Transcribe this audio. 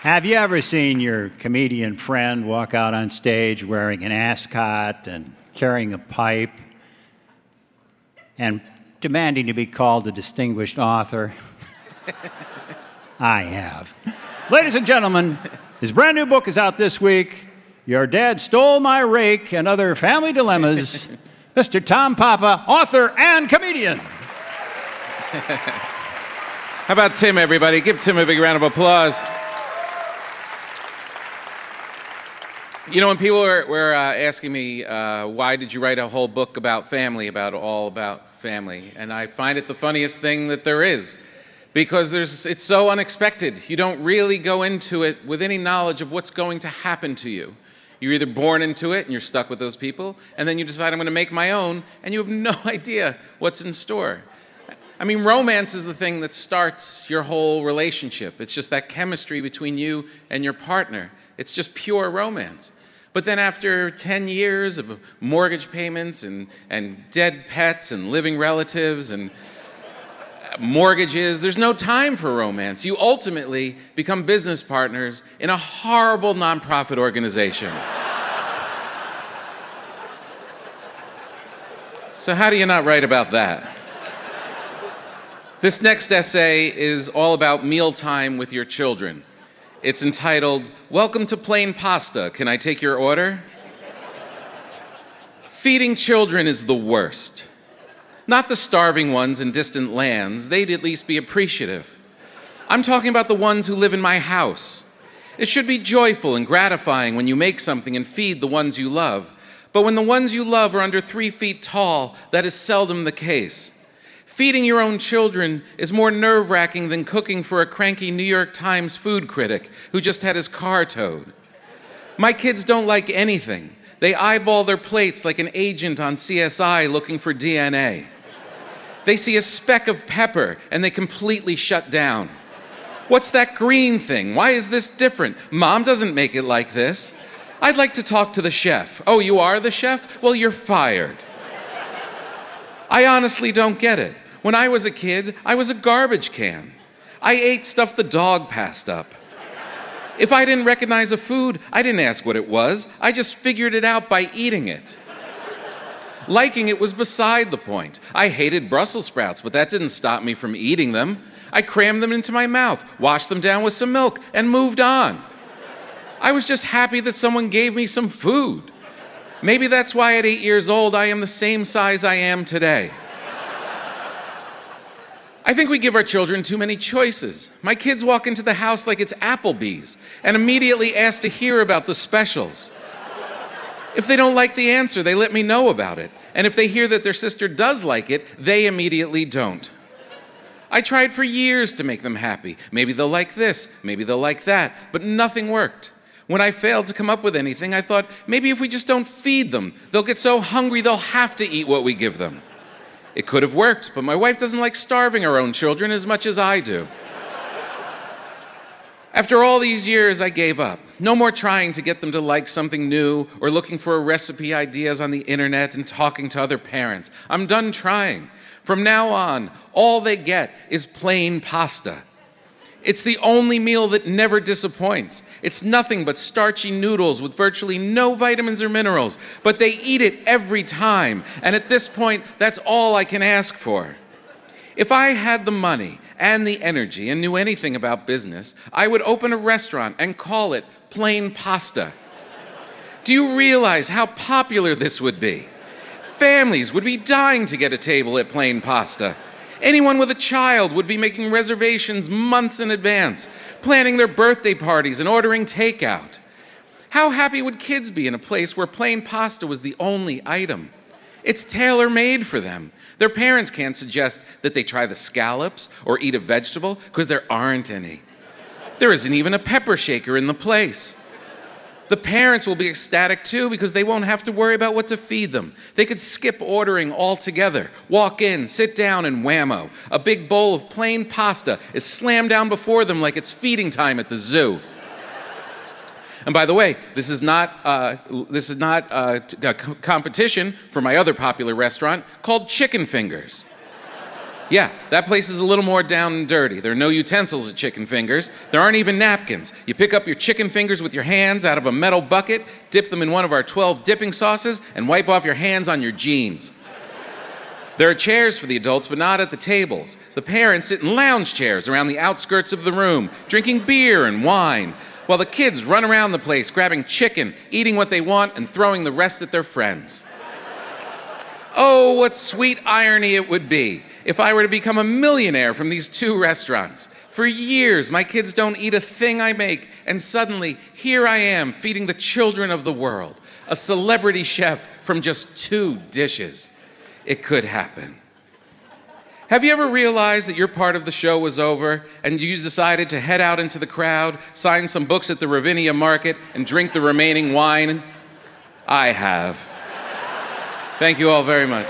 Have you ever seen your comedian friend walk out on stage wearing an ascot and carrying a pipe and demanding to be called a distinguished author? I have. Ladies and gentlemen, his brand new book is out this week. Your Dad Stole My Rake and Other Family Dilemmas. Mr. Tom Papa, author and comedian. How about Tim, everybody? Give Tim a big round of applause. You know, when people were asking me, why did you write a whole book about family, all about family? And I find it the funniest thing that there is, because it's so unexpected. You don't really go into it with any knowledge of what's going to happen to you. You're either born into it and you're stuck with those people, and then you decide I'm going to make my own, and you have no idea what's in store. I mean, romance is the thing that starts your whole relationship. It's just that chemistry between you and your partner. It's just pure romance. But then after 10 years of mortgage payments and dead pets and living relatives and mortgages, there's no time for romance. You ultimately become business partners in a horrible nonprofit organization. So how do you not write about that? This next essay is all about mealtime with your children. It's entitled, "Welcome to Plain Pasta. Can I take your order?" Feeding children is the worst. Not the starving ones in distant lands. They'd at least be appreciative. I'm talking about the ones who live in my house. It should be joyful and gratifying when you make something and feed the ones you love. But when the ones you love are under 3 feet tall, that is seldom the case. Feeding your own children is more nerve-wracking than cooking for a cranky New York Times food critic who just had his car towed. My kids don't like anything. They eyeball their plates like an agent on CSI looking for DNA. They see a speck of pepper and they completely shut down. What's that green thing? Why is this different? Mom doesn't make it like this. I'd like to talk to the chef. Oh, you are the chef? Well, you're fired. I honestly don't get it. When I was a kid, I was a garbage can. I ate stuff the dog passed up. If I didn't recognize a food, I didn't ask what it was. I just figured it out by eating it. Liking it was beside the point. I hated Brussels sprouts, but that didn't stop me from eating them. I crammed them into my mouth, washed them down with some milk, and moved on. I was just happy that someone gave me some food. Maybe that's why at 8 years old, I am the same size I am today. I think we give our children too many choices. My kids walk into the house like it's Applebee's and immediately ask to hear about the specials. If they don't like the answer, they let me know about it. And if they hear that their sister does like it, they immediately don't. I tried for years to make them happy. Maybe they'll like this, maybe they'll like that, but nothing worked. When I failed to come up with anything, I thought, maybe if we just don't feed them, they'll get so hungry they'll have to eat what we give them. It could have worked, but my wife doesn't like starving her own children as much as I do. After all these years, I gave up. No more trying to get them to like something new or looking for recipe ideas on the internet and talking to other parents. I'm done trying. From now on, all they get is plain pasta. It's the only meal that never disappoints. It's nothing but starchy noodles with virtually no vitamins or minerals, but they eat it every time, and at this point, that's all I can ask for. If I had the money and the energy and knew anything about business, I would open a restaurant and call it Plain Pasta. Do you realize how popular this would be? Families would be dying to get a table at Plain Pasta. Anyone with a child would be making reservations months in advance, planning their birthday parties and ordering takeout. How happy would kids be in a place where plain pasta was the only item? It's tailor-made for them. Their parents can't suggest that they try the scallops or eat a vegetable because there aren't any. There isn't even a pepper shaker in the place. The parents will be ecstatic too because they won't have to worry about what to feed them. They could skip ordering altogether, walk in, sit down, and whammo. A big bowl of plain pasta is slammed down before them like it's feeding time at the zoo. And by the way, this is not a competition for my other popular restaurant called Chicken Fingers. Yeah, that place is a little more down and dirty. There are no utensils at Chicken Fingers. There aren't even napkins. You pick up your chicken fingers with your hands out of a metal bucket, dip them in one of our 12 dipping sauces, and wipe off your hands on your jeans. There are chairs for the adults, but not at the tables. The parents sit in lounge chairs around the outskirts of the room, drinking beer and wine, while the kids run around the place, grabbing chicken, eating what they want, and throwing the rest at their friends. Oh, what sweet irony it would be if I were to become a millionaire from these 2 restaurants. For years, my kids don't eat a thing I make, and suddenly, here I am feeding the children of the world, a celebrity chef from just 2 dishes. It could happen. Have you ever realized that your part of the show was over, and you decided to head out into the crowd, sign some books at the Ravinia Market, and drink the remaining wine? I have. Thank you all very much.